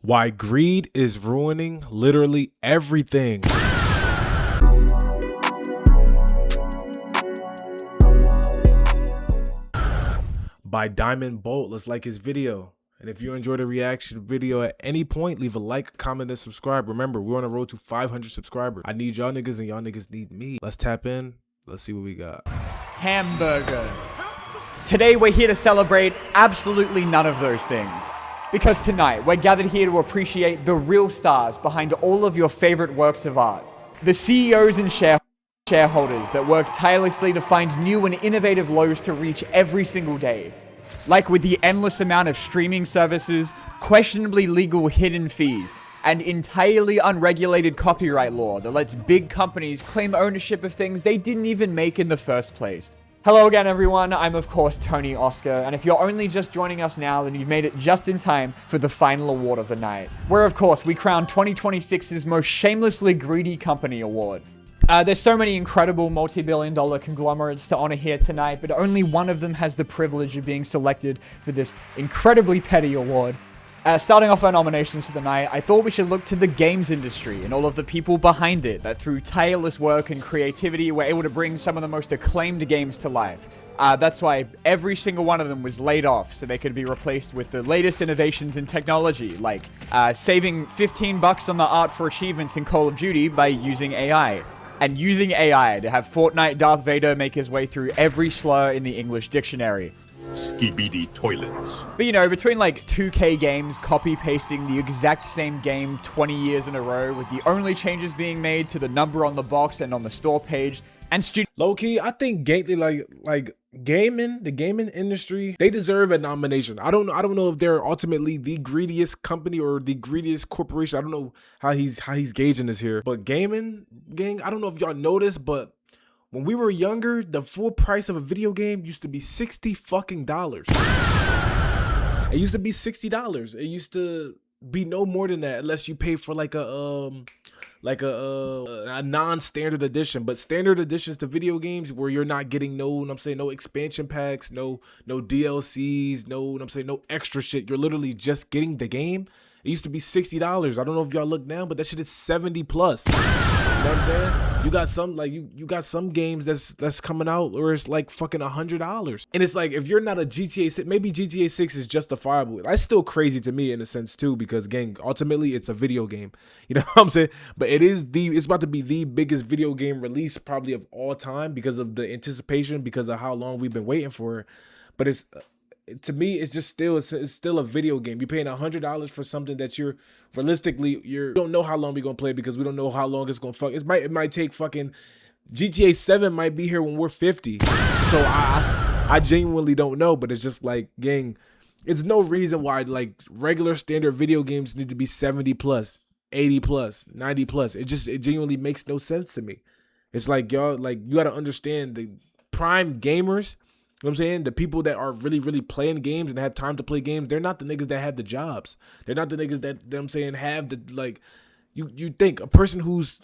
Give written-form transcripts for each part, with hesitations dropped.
Why greed is ruining literally everything. By Diamondbolt. Let's like his video. And if you enjoyed the reaction video at any point, leave a like, comment, and subscribe. Remember, we're on the road to 500 subscribers. I need y'all niggas and y'all niggas need me. Let's tap in. Let's see what we got. Hamburger. Today we're here to celebrate absolutely none of those things. Because tonight we're gathered here to appreciate the real stars behind all of your favorite works of art. The CEOs and shareholders that work tirelessly to find new and innovative lows to reach every single day. Like with the endless amount of streaming services, questionably legal hidden fees, and entirely unregulated copyright law that lets big companies claim ownership of things they didn't even make in the first place. Hello again, everyone. I'm, of course, Tony Oscar, and if you're only just joining us now, then you've made it just in time for the final award of the night, where, of course, we crown 2026's most shamelessly greedy company award. There's so many incredible multi-billion-dollar conglomerates to honor here tonight, but only one of them has the privilege of being selected for this incredibly petty award. Starting off our nominations for the night, I thought we should look to the games industry and all of the people behind it that through tireless work and creativity were able to bring some of the most acclaimed games to life. That's why every single one of them was laid off so they could be replaced with the latest innovations in technology, like saving $15 on the art for achievements in Call of Duty by using AI. And using AI to have Fortnite Darth Vader make his way through every slur in the English dictionary. Skibidi toilets. But you know, between like 2K games copy-pasting the exact same game 20 years in a row, with the only changes being made to the number on the box and on the store page, and Low-key, I think the gaming industry, they deserve a nomination. I don't know if they're ultimately the greediest company or the greediest corporation. I don't know how he's gauging this here. But gaming, gang, I don't know if y'all noticed, but when we were younger, the full price of a video game used to be $60 fucking dollars. It used to be $60. It used to be no more than that unless you pay for like a non-standard edition. But standard editions to video games where you're not getting no expansion packs, no DLCs, no extra shit. You're literally just getting the game. It used to be $60. I don't know if y'all look now, but that shit is 70 plus. You know what I'm saying? You got some you got some games that's coming out where it's like fucking $100. And it's like, if you're not a GTA 6, maybe GTA 6 is justifiable. That's still crazy to me in a sense too, because gang, ultimately it's a video game. You know what I'm saying? But it's about to be the biggest video game release probably of all time because of the anticipation, because of how long we've been waiting for it. But to me, it's just still a video game. You're paying $100 for something that you don't know how long we're gonna play, because we don't know how long it's gonna it might take fucking GTA 7 might be here when we're 50. So I genuinely don't know, but it's just like, gang, it's no reason why like regular standard video games need to be 70 plus, 80 plus, 90 plus. It genuinely makes no sense to me. It's like, y'all, like, you gotta understand the prime gamers. You know what I'm saying? The people that are really, really playing games and have time to play games, they're not the niggas that have the jobs. They're not the niggas that, you know what I'm saying, have the, like, you think a person who's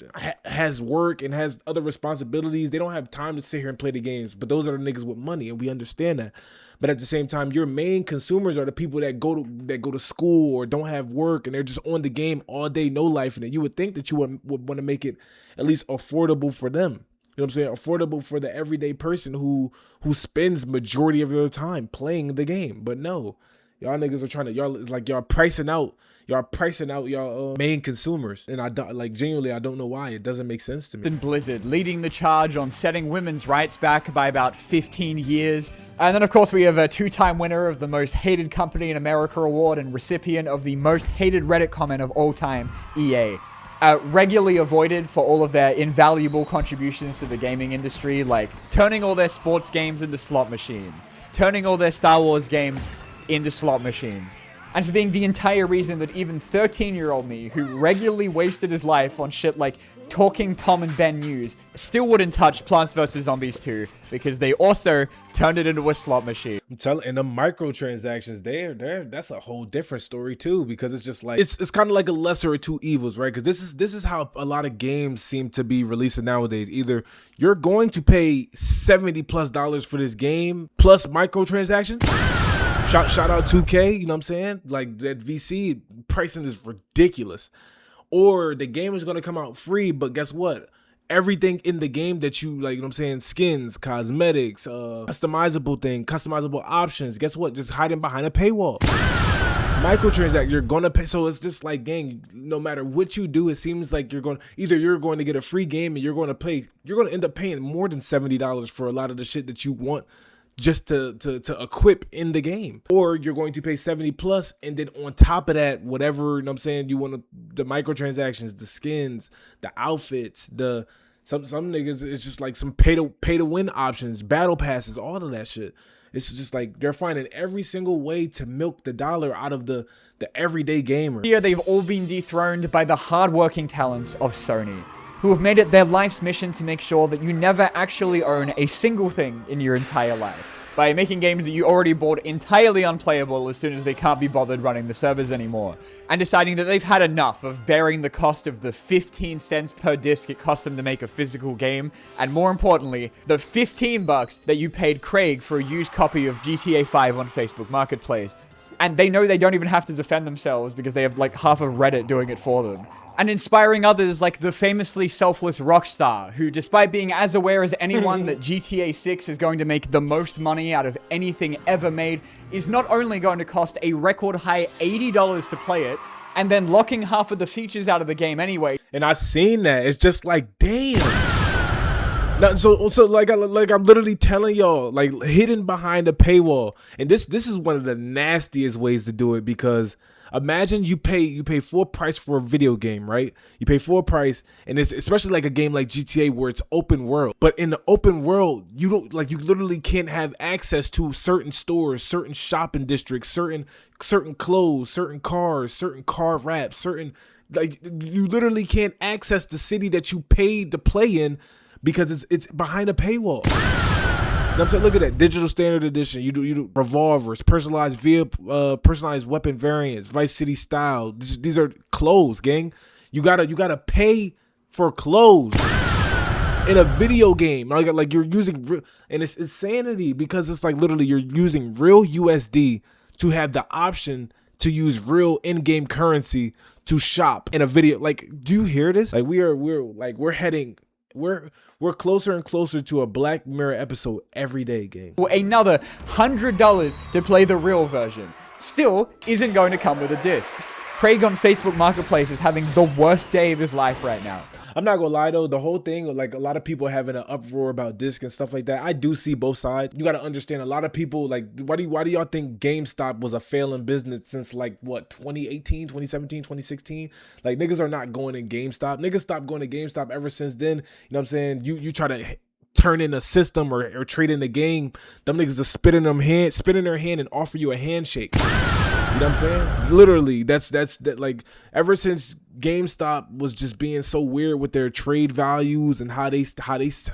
has work and has other responsibilities, they don't have time to sit here and play the games. But those are the niggas with money, and we understand that. But at the same time, your main consumers are the people that go to school or don't have work, and they're just on the game all day, no life in it. You would think that you would want to make it at least affordable for them. You know what I'm saying? Affordable for the everyday person who spends majority of their time playing the game. But no, y'all niggas are y'all pricing out y'all main consumers. And I don't, like, genuinely, I don't know why. It doesn't make sense to me. And Blizzard leading the charge on setting women's rights back by about 15 years. And then, of course, we have a two-time winner of the Most Hated Company in America award and recipient of the Most Hated Reddit comment of all time, EA. Regularly avoided for all of their invaluable contributions to the gaming industry, like turning all their sports games into slot machines, turning all their Star Wars games into slot machines, and for being the entire reason that even 13-year-old me, who regularly wasted his life on shit like Talking Tom and Ben News, still wouldn't touch Plants vs. Zombies 2, because they also turned it into a slot machine. I'm telling, and the microtransactions, that's a whole different story too, because it's just like, it's kind of like a lesser of two evils, right? Because this is how a lot of games seem to be releasing nowadays. Either you're going to pay $70+ for this game plus microtransactions, Shout out 2K, you know what I'm saying? Like that VC pricing is ridiculous. Or the game is gonna come out free, but guess what? Everything in the game that you like, you know what I'm saying, skins, cosmetics, customizable options, guess what? Just hiding behind a paywall. Microtransact, you're gonna pay. So it's just like, gang, no matter what you do, it seems like you're going to get a free game, and you're going to end up paying more than $70 for a lot of the shit that you want just to equip in the game. Or you're going to pay 70 plus, and then on top of that, whatever, you know what I'm saying, you want the microtransactions, the skins, the outfits, some niggas, it's just like some pay to win options, battle passes, all of that shit. It's just like they're finding every single way to milk the dollar out of the everyday gamer. Here they've all been dethroned by the hardworking talents of Sony, who have made it their life's mission to make sure that you never actually own a single thing in your entire life, by making games that you already bought entirely unplayable as soon as they can't be bothered running the servers anymore, and deciding that they've had enough of bearing the cost of the 15 cents per disc it cost them to make a physical game, and more importantly, the 15 bucks that you paid Craig for a used copy of GTA 5 on Facebook Marketplace. And they know they don't even have to defend themselves because they have like half of Reddit doing it for them. And inspiring others like the famously selfless Rockstar, who, despite being as aware as anyone that GTA 6 is going to make the most money out of anything ever made, is not only going to cost a record high $80 to play it, and then locking half of the features out of the game anyway. And I seen that. It's just like, damn. Now, so like I'm literally telling y'all, like, hidden behind a paywall. And this is one of the nastiest ways to do it, because imagine you pay full price for a video game, right? You pay full price, and it's especially like a game like GTA where it's open world. But in the open world, you literally can't have access to certain stores, certain shopping districts, certain clothes, certain cars, certain car wraps, certain, like, you literally can't access the city that you paid to play in because it's behind a paywall. You know what I'm saying? Look at that digital standard edition. You do revolvers, personalized personalized weapon variants, Vice City style. These are clothes, gang. You gotta pay for clothes in a video game. Like you're using, and it's insanity, because it's like literally you're using real USD to have the option to use real in-game currency to shop in a video. Like, do you hear this? Like we're closer and closer to a Black Mirror episode every day, gang. Or another $100 to play the real version still isn't going to come with a disc. Craig on Facebook Marketplace is having the worst day of his life right now. I'm not gonna lie though, the whole thing, like, a lot of people having an uproar about disc and stuff like that. I do see both sides. You gotta understand, a lot of people, like, why do y'all think GameStop was a failing business since, like, what, 2018, 2017, 2016? Like, niggas are not going in GameStop. Niggas stopped going to GameStop ever since then. You know what I'm saying? You try to turn in a system or trade in a game, them niggas are spit in their hand and offer you a handshake. You know what I'm saying? Literally, that's like, ever since GameStop was just being so weird with their trade values and how they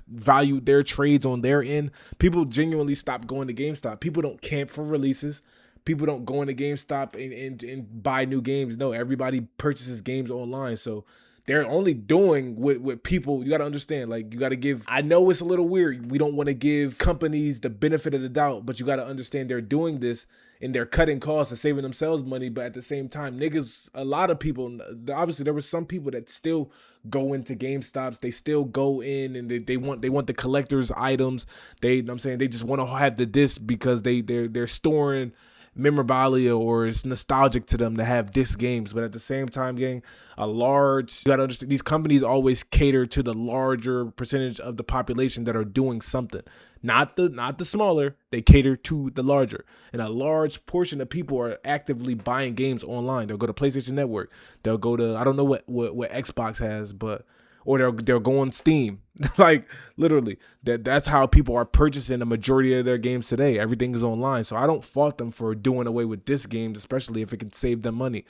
valued their trades on their end, people genuinely stopped going to GameStop. People don't camp for releases. People don't go into GameStop and buy new games. No, everybody purchases games online. So they're only doing what people, you got to understand, like, you got to give, I know it's a little weird. We don't want to give companies the benefit of the doubt, but you got to understand they're doing this and they're cutting costs and saving themselves money. But at the same time, niggas, a lot of people, obviously there were some people that still go into GameStops. They still go in and they want the collector's items. You know what I'm saying, they just want to have the disc because they're storing memorabilia, or it's nostalgic to them to have disc games. But at the same time, gang, you gotta understand, these companies always cater to the larger percentage of the population that are doing something, not the smaller. They cater to the larger, and a large portion of people are actively buying games online. They'll go to PlayStation Network, they'll go to, I don't know what Xbox has, but, or they'll go on Steam. Like, literally, that's how people are purchasing the majority of their games today. Everything is online. So I don't fault them for doing away with disc games, especially if it can save them money.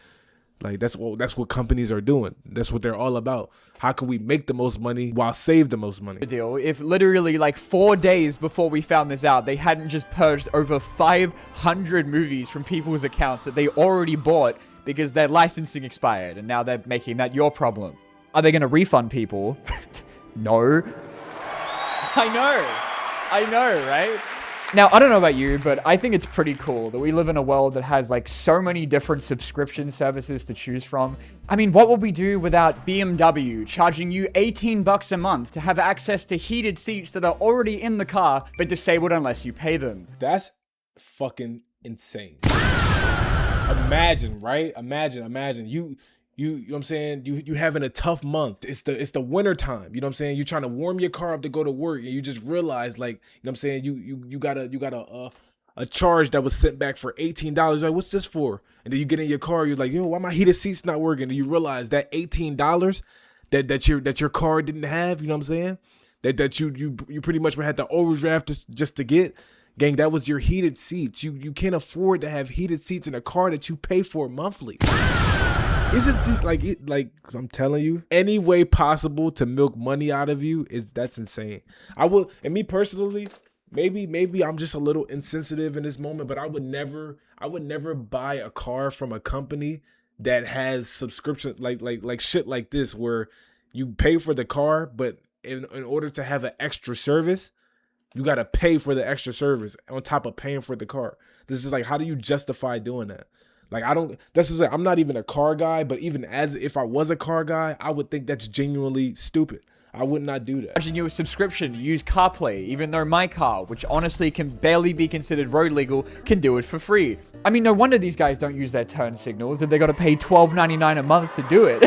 Like, that's what companies are doing. That's what they're all about. How can we make the most money while save the most money? Deal. If literally like 4 days before we found this out, they hadn't just purged over 500 movies from people's accounts that they already bought because their licensing expired, and now they're making that your problem. Are they going to refund people? No. I know, right? Now, I don't know about you, but I think it's pretty cool that we live in a world that has like so many different subscription services to choose from. I mean, what would we do without BMW charging you 18 bucks a month to have access to heated seats that are already in the car, but disabled unless you pay them? That's fucking insane. Imagine, right? Imagine you know what I'm saying? You having a tough month. It's the winter time. You know what I'm saying? You're trying to warm your car up to go to work, and you just realize, like, you know what I'm saying? You got a charge that was sent back for $18. Like, what's this for? And then you get in your car, you're like, yo, why my heated seats not working? And you realize that $18 that your car didn't have, you know what I'm saying? That you pretty much had to overdraft just to get. Gang, that was your heated seats. You can't afford to have heated seats in a car that you pay for monthly. Isn't this like I'm telling you, any way possible to milk money out of you that's insane. And me personally, maybe I'm just a little insensitive in this moment, but I would never buy a car from a company that has subscription like shit like this, where you pay for the car, but in order to have an extra service, you got to pay for the extra service on top of paying for the car. This is like, how do you justify doing that? Like, I'm not even a car guy, but even as if I was a car guy, I would think that's genuinely stupid. I would not do that. Charging you a subscription to use CarPlay, even though my car, which honestly can barely be considered road legal, can do it for free. I mean, no wonder these guys don't use their turn signals if they gotta pay $12.99 a month to do it.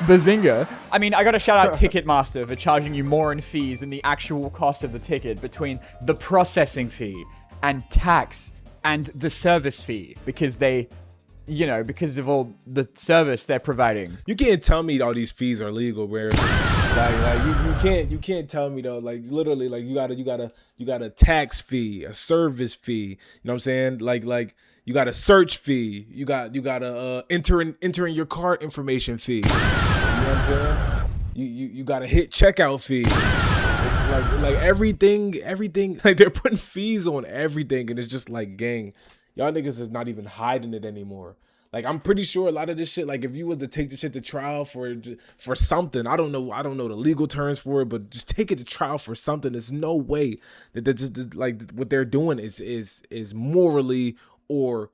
Bazinga. I mean, I gotta shout out Ticketmaster for charging you more in fees than the actual cost of the ticket between the processing fee and tax and the service fee, because because of all the service they're providing. You can't tell me all these fees are legal, bro. You can't tell me though. Like, literally, like, you got a tax fee, a service fee. You know what I'm saying? Like you got a search fee. You got a entering your card information fee. You know what I'm saying? You got a hit checkout fee. It's like everything, like, they're putting fees on everything, and it's just like, gang, y'all niggas is not even hiding it anymore. Like, I'm pretty sure a lot of this shit, like, if you was to take this shit to trial for something, I don't know the legal terms for it, but just take it to trial for something. There's no way that like what they're doing is morally or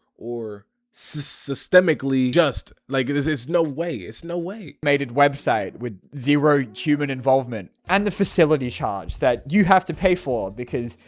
systemically just. Like, it's no way. It's no way. Automated website with zero human involvement, and the facility charge that you have to pay for because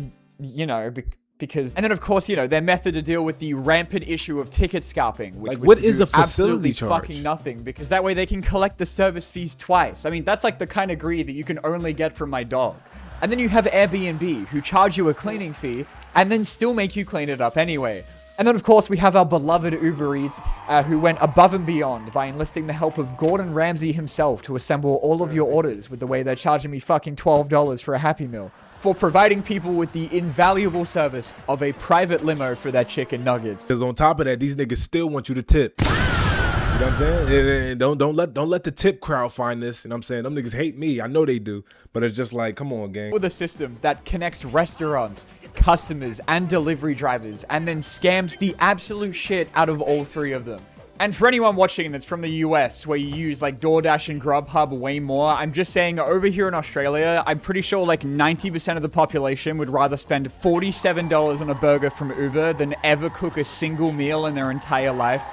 and then, of course, their method to deal with the rampant issue of ticket scalping, which what is a facility absolutely charge? Fucking nothing, because that way they can collect the service fees twice. I mean, that's like the kind of greed that you can only get from my dog. And then you have Airbnb, who charge you a cleaning fee and then still make you clean it up anyway. And then, of course, we have our beloved Uber Eats, who went above and beyond by enlisting the help of Gordon Ramsay himself to assemble all of your orders, with the way they're charging me fucking $12 for a Happy Meal, for providing people with the invaluable service of a private limo for their chicken nuggets. Because on top of that, these niggas still want you to tip. You know what I'm saying? And don't let the tip crowd find this. You know what I'm saying? Them niggas hate me. I know they do. But it's just like, come on, gang. With a system that connects restaurants, customers, and delivery drivers, and then scams the absolute shit out of all three of them. And for anyone watching that's from the US, where you use like DoorDash and Grubhub way more, I'm just saying, over here in Australia, I'm pretty sure like 90% of the population would rather spend $47 on a burger from Uber than ever cook a single meal in their entire life.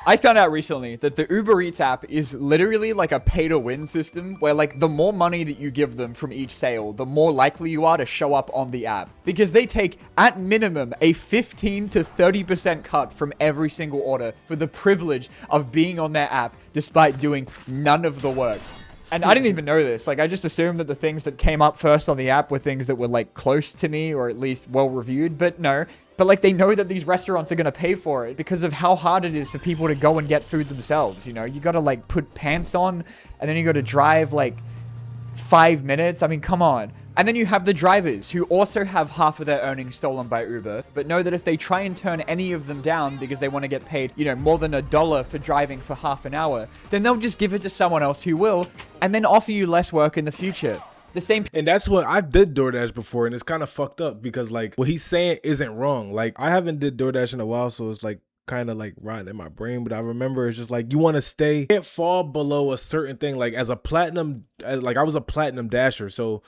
I found out recently that the Uber Eats app is literally like a pay-to-win system, where like the more money that you give them from each sale, the more likely you are to show up on the app. Because they take, at minimum, a 15 to 30% cut from every single order for the privilege of being on their app, despite doing none of the work. And I didn't even know this. Like, I just assumed that the things that came up first on the app were things that were like close to me, or at least well reviewed, but no. But like, they know that these restaurants are going to pay for it because of how hard it is for people to go and get food themselves. You know, you got to like put pants on, and then you got to drive like 5 minutes. I mean, come on. And then you have the drivers, who also have half of their earnings stolen by Uber, but know that if they try and turn any of them down because they want to get paid, more than $1 for driving for half an hour, then they'll just give it to someone else who will, and then offer you less work in the future. The same. And that's what I did DoorDash before, and it's kind of fucked up because like what he's saying isn't wrong. Like, I haven't did DoorDash in a while, so it's like kind of like rotting in my brain, but I remember it's just like, you want to can't fall below a certain thing. Like, as a platinum, like I was a platinum dasher, so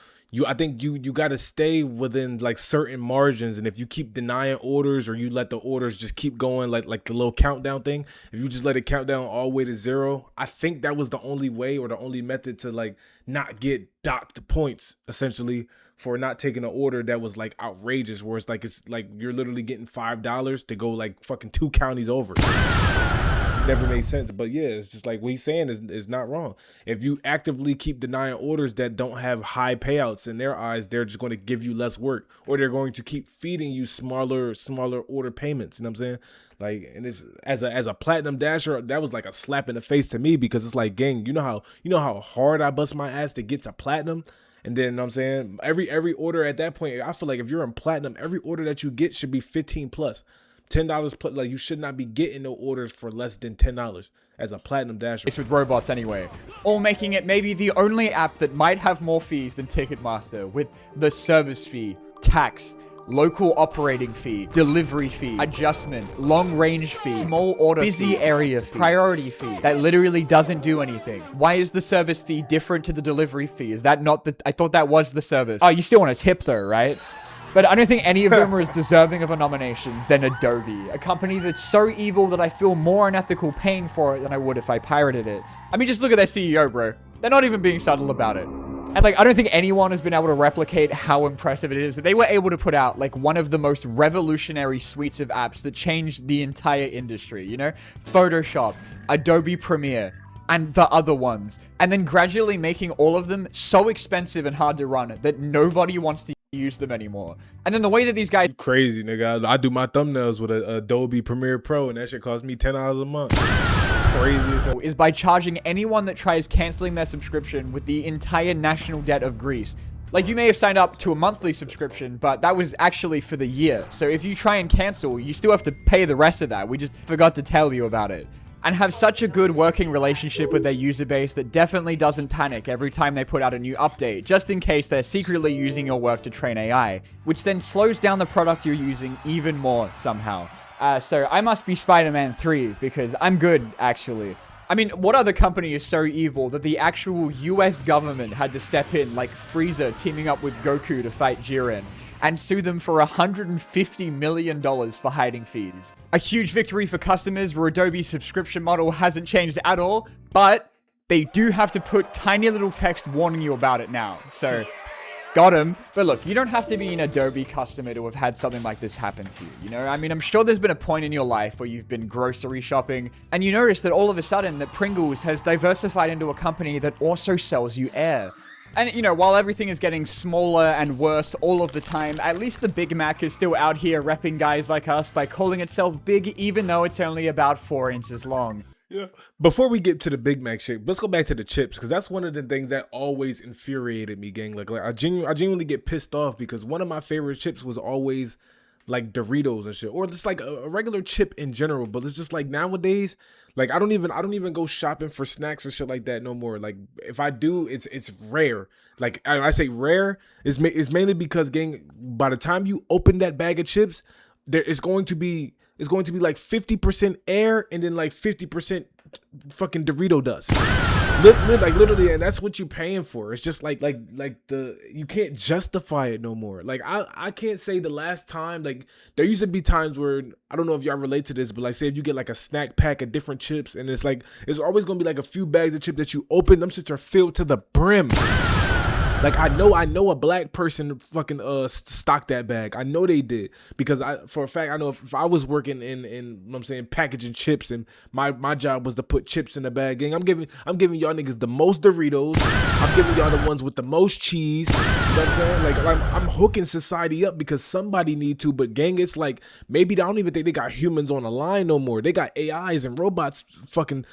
I think you got to stay within like certain margins, and if you keep denying orders or you let the orders just keep going like the little countdown thing, if you just let it count down all the way to 0, I think that was the only way or the only method to like not get docked points essentially for not taking an order that was like outrageous, where it's like you're literally getting $5 to go like fucking 2 counties over. Never made sense. But yeah, it's just like what he's saying is not wrong. If you actively keep denying orders that don't have high payouts, in their eyes, they're just going to give you less work, or they're going to keep feeding you smaller order payments. You know what I'm saying? Like, and it's as a platinum dasher, that was like a slap in the face to me, because it's like, gang, you know how hard I bust my ass to get to platinum. And then, you know what I'm saying, every order at that point, I feel like if you're in platinum, every order that you get should be 15 plus. $10 plus, like you should not be getting no orders for less than $10 as a platinum dasher. It's with robots anyway, or making it maybe the only app that might have more fees than Ticketmaster, with the service fee, tax, local operating fee, delivery fee, adjustment, long range fee, small order busy area fee, priority fee, that literally doesn't do anything. Why is the service fee different to the delivery fee? Is that not the, I thought that was the service. Oh, you still want a tip though, right? But I don't think any of them are as deserving of a nomination than Adobe, a company that's so evil that I feel more unethical paying for it than I would if I pirated it. I mean, just look at their CEO, bro. They're not even being subtle about it. And like, I don't think anyone has been able to replicate how impressive it is that they were able to put out like one of the most revolutionary suites of apps that changed the entire industry, you know? Photoshop, Adobe Premiere, and the other ones. And then gradually making all of them so expensive and hard to run that nobody wants to use them anymore. And then the way that these guys crazy, nigga. I do my thumbnails with a Adobe Premiere Pro, and that shit costs me $10 a month. Crazy as hell. Is by charging anyone that tries canceling their subscription with the entire national debt of Greece. Like, you may have signed up to a monthly subscription, but that was actually for the year. So if you try and cancel, you still have to pay the rest of that. We just forgot to tell you about it. And have such a good working relationship with their user base that definitely doesn't panic every time they put out a new update, just in case they're secretly using your work to train AI, which then slows down the product you're using even more somehow. So I must be Spider-Man 3, because I'm good, actually. I mean, what other company is so evil that the actual US government had to step in, like Frieza teaming up with Goku to fight Jiren, and sue them for $150 million for hiding fees? A huge victory for customers where Adobe's subscription model hasn't changed at all, but they do have to put tiny little text warning you about it now. So, got him. But look, you don't have to be an Adobe customer to have had something like this happen to you, you know? I mean, I'm sure there's been a point in your life where you've been grocery shopping and you notice that all of a sudden that Pringles has diversified into a company that also sells you air. And, you know, while everything is getting smaller and worse all of the time, at least the Big Mac is still out here repping guys like us by calling itself big, even though it's only about 4 inches long. Yeah. Before we get to the Big Mac shit, let's go back to the chips, because that's one of the things that always infuriated me, gang. Like I genuinely get pissed off, because one of my favorite chips was always like Doritos and shit, or just like a regular chip in general. But it's just like nowadays, like I don't even go shopping for snacks or shit like that no more. Like if I do, it's rare. Like I say rare is mainly because, gang, by the time you open that bag of chips, there is going to be like 50% air and then like 50% fucking Dorito dust. Like literally, and that's what you're paying for. It's just like you can't justify it no more. Like I can't say the last time, like there used to be times where, I don't know if y'all relate to this, but like say if you get like a snack pack of different chips, and it's like it's always gonna be like a few bags of chips that you open, them shits are filled to the brim. Like I know a black person fucking stocked that bag. I know they did, because for a fact I know if I was working in what I'm saying, packaging chips, and my job was to put chips in the bag, gang, I'm giving y'all niggas the most Doritos. I'm giving y'all the ones with the most cheese. You know what I'm saying? Like I'm hooking society up because somebody need to, but gang, it's like maybe I don't even think they got humans on the line no more. They got AIs and robots fucking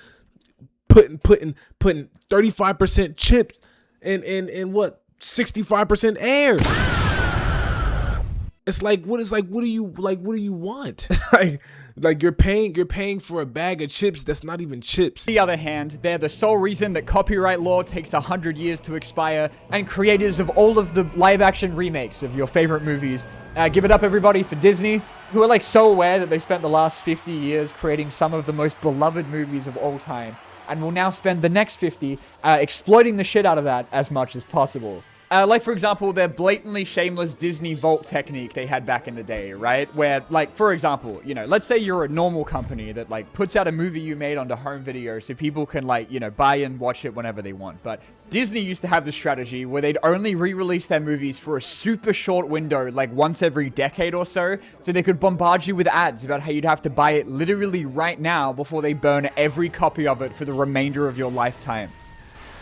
putting 35% chips and what, 65% air. It's like what do you want? like you're paying for a bag of chips that's not even chips. On the other hand, they're the sole reason that copyright law takes 100 years to expire, and creators of all of the live action remakes of your favorite movies. Give it up, everybody, for Disney, who are like so aware that they spent the last 50 years creating some of the most beloved movies of all time, and will now spend the next 50 exploiting the shit out of that as much as possible. Like, for example, their blatantly shameless Disney Vault technique they had back in the day, right? Where, like, for example, you know, let's say you're a normal company that, like, puts out a movie you made onto home video so people can, like, you know, buy and watch it whenever they want. But Disney used to have the strategy where they'd only re-release their movies for a super short window, like once every decade or so they could bombard you with ads about how you'd have to buy it literally right now before they burn every copy of it for the remainder of your lifetime.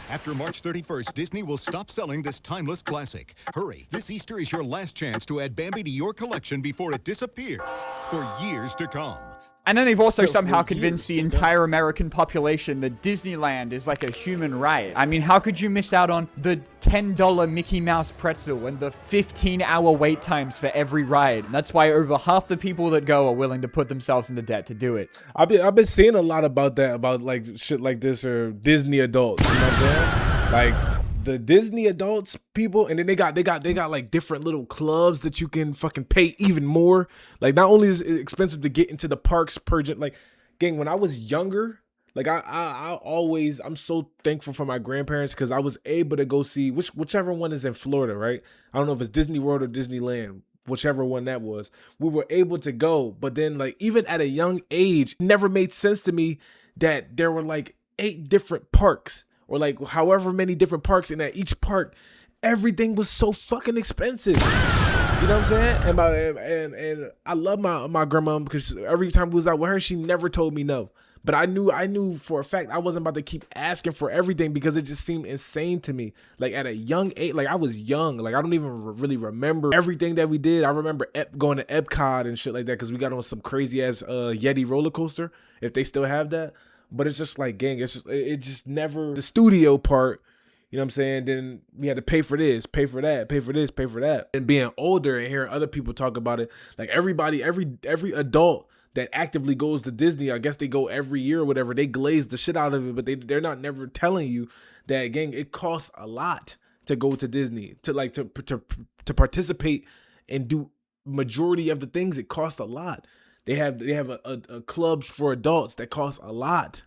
After March 31st, Disney will stop selling this timeless classic. Hurry, this Easter is your last chance to add Bambi to your collection before it disappears for years to come. And then they've also somehow convinced the entire American population that Disneyland is like a human right. I mean, how could you miss out on the $10 Mickey Mouse pretzel and the 15-hour wait times for every ride? And that's why over half the people that go are willing to put themselves into debt to do it. I've been seeing a lot about that, about like shit like this or Disney adults. You know what I'm saying? Like the Disney adults people, and then they got like different little clubs that you can fucking pay even more. Like not only is it expensive to get into the parks per like, gang, when I was younger, like I'm so thankful for my grandparents because I was able to go see whichever one is in Florida, right? I don't know if it's Disney World or Disneyland, whichever one that was. We were able to go, but then like even at a young age, it never made sense to me that there were like 8 different parks. Or like however many different parks, and at each park, everything was so fucking expensive. You know what I'm saying? And I love my grandma because every time we was out with her, she never told me no. But I knew for a fact I wasn't about to keep asking for everything because it just seemed insane to me. Like at a young age, like I was young. Like I don't even really remember everything that we did. I remember going to Epcot and shit like that because we got on some crazy ass Yeti roller coaster, if they still have that. But it's just like, gang, it just never, the studio part, you know what I'm saying? Then we had to pay for this, pay for that, pay for this, pay for that. And being older and hearing other people talk about it, like everybody, every adult that actively goes to Disney, I guess they go every year or whatever, they glaze the shit out of it, but they're not never telling you that, gang, it costs a lot to go to Disney, to participate and do majority of the things. It costs a lot. They have a clubs for adults that cost a lot.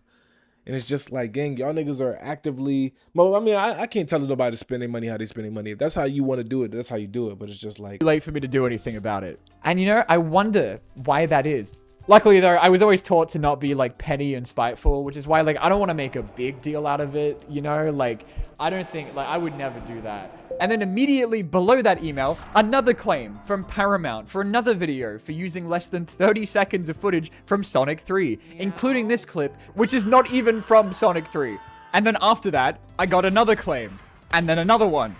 And it's just like, gang, y'all niggas are actively, well, I mean, I can't tell nobody to spend their money how they spend their money. If that's how you want to do it, that's how you do it. But it's just like, too late for me to do anything about it. And you know, I wonder why that is. Luckily though, I was always taught to not be like petty and spiteful, which is why like I don't want to make a big deal out of it, you know? Like I don't think, like I would never do that. And then immediately below that email, another claim from Paramount for another video for using less than 30 seconds of footage from Sonic 3, including this clip, which is not even from Sonic 3. And then after that, I got another claim, and then another one,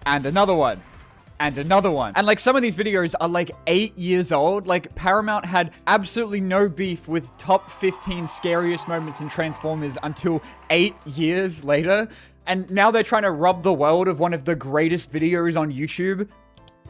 and another one, and another one. And like some of these videos are like 8 years old. Like Paramount had absolutely no beef with top 15 scariest moments in Transformers until 8 years later. And now they're trying to rob the world of one of the greatest videos on YouTube.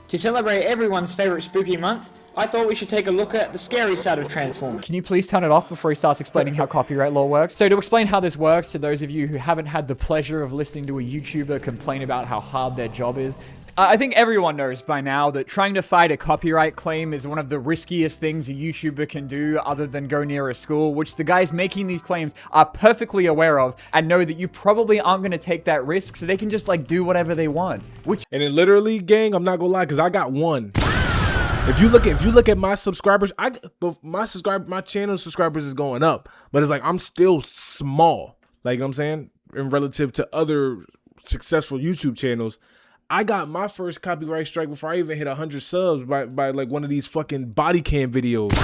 To celebrate everyone's favorite spooky month, I thought we should take a look at the scary side of Transformers. Can you please turn it off before he starts explaining how copyright law works? So to explain how this works, to those of you who haven't had the pleasure of listening to a YouTuber complain about how hard their job is, I think everyone knows by now that trying to fight a copyright claim is one of the riskiest things a YouTuber can do other than go near a school, which the guys making these claims are perfectly aware of and know that you probably aren't going to take that risk, so they can just like do whatever they want. And then literally, gang, I'm not gonna lie, because I got one. If you look at my subscribers, my channel subscribers is going up, but it's like I'm still small. Like, you know what I'm saying, in relative to other successful YouTube channels. I got my first copyright strike before I even hit 100 subs by like one of these fucking body cam videos.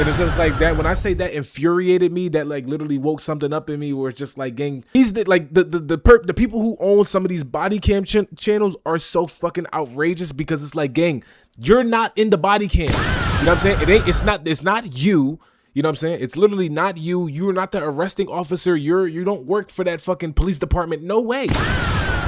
And it's just like that. When I say that infuriated me, that like literally woke something up in me where it's just like, gang, the people who own some of these body cam channels are so fucking outrageous because it's like, gang, you're not in the body cam. You know what I'm saying? It's not you. You know what I'm saying? It's literally not you. You're not the arresting officer. You don't work for that fucking police department. No way.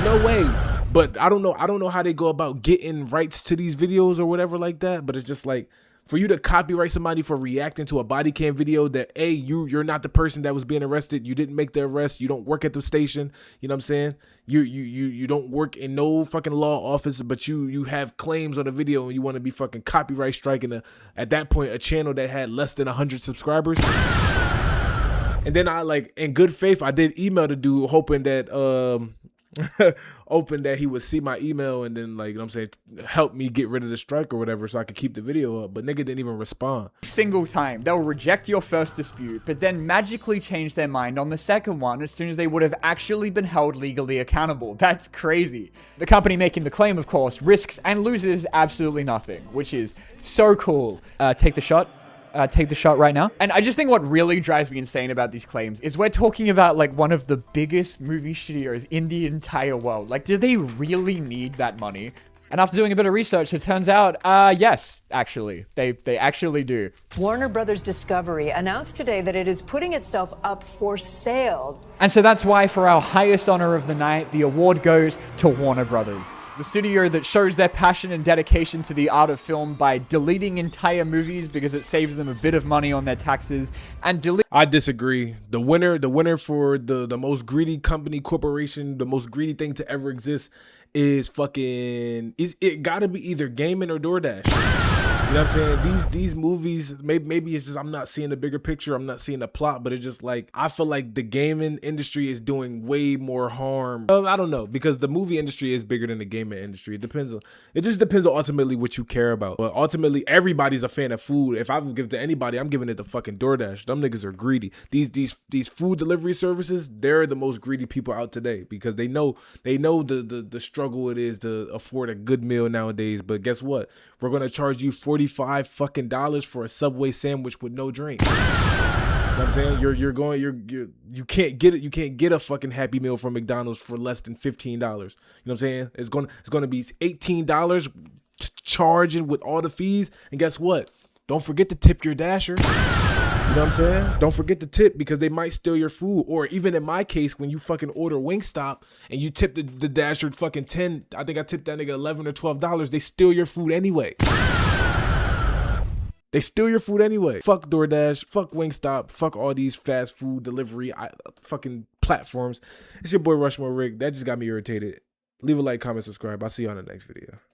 No way. But I don't know how they go about getting rights to these videos or whatever like that. But it's just like, for you to copyright somebody for reacting to a body cam video that you're not the person that was being arrested. You didn't make the arrest. You don't work at the station. You know what I'm saying? You don't work in no fucking law office, but you have claims on the video and you want to be fucking copyright striking at that point a channel that had less than 100 subscribers. And then I, like, in good faith, I did email the dude hoping that open that he would see my email and then, like, you know what I'm saying, help me get rid of the strike or whatever so I could keep the video up. But nigga didn't even respond. Single time, they'll reject your first dispute, but then magically change their mind on the second one as soon as they would have actually been held legally accountable. That's crazy. The company making the claim, of course, risks and loses absolutely nothing, which is so cool. Take the shot. Take the shot right now. And I just think what really drives me insane about these claims is we're talking about like one of the biggest movie studios in the entire world. Like, do they really need that money? And after doing a bit of research, it turns out, yes, actually, they actually do. Warner Brothers Discovery announced today that it is putting itself up for sale. And so that's why for our highest honor of the night, the award goes to Warner Brothers. The studio that shows their passion and dedication to the art of film by deleting entire movies because it saves them a bit of money on their taxes and I disagree. The winner for the most greedy company, corporation, the most greedy thing to ever exist is fucking, it gotta be either gaming or DoorDash. You know what I'm saying? These movies, maybe it's just I'm not seeing the bigger picture. I'm not seeing the plot, but it's just like, I feel like the gaming industry is doing way more harm. I don't know, because the movie industry is bigger than the gaming industry. It just depends on ultimately what you care about. But ultimately, everybody's a fan of food. If I would give it to anybody, I'm giving it to fucking DoorDash. Them niggas are greedy. These food delivery services, they're the most greedy people out today because they know the struggle it is to afford a good meal nowadays. But guess what? We're gonna charge you $45 fucking for a Subway sandwich with no drink. You know what I'm saying? You can't get it. You can't get a fucking Happy Meal from McDonald's for less than $15. You know what I'm saying? It's gonna be $18 charging with all the fees. And guess what? Don't forget to tip your dasher. You know what I'm saying? Don't forget to tip because they might steal your food. Or even in my case, when you fucking order Wingstop and you tip the dasher fucking 10, I think I tipped that nigga $11 or $12, they steal your food anyway. They steal your food anyway. Fuck DoorDash, fuck Wingstop, fuck all these fast food delivery fucking platforms. It's your boy RushMoreRick. That just got me irritated. Leave a like, comment, subscribe. I'll see you on the next video.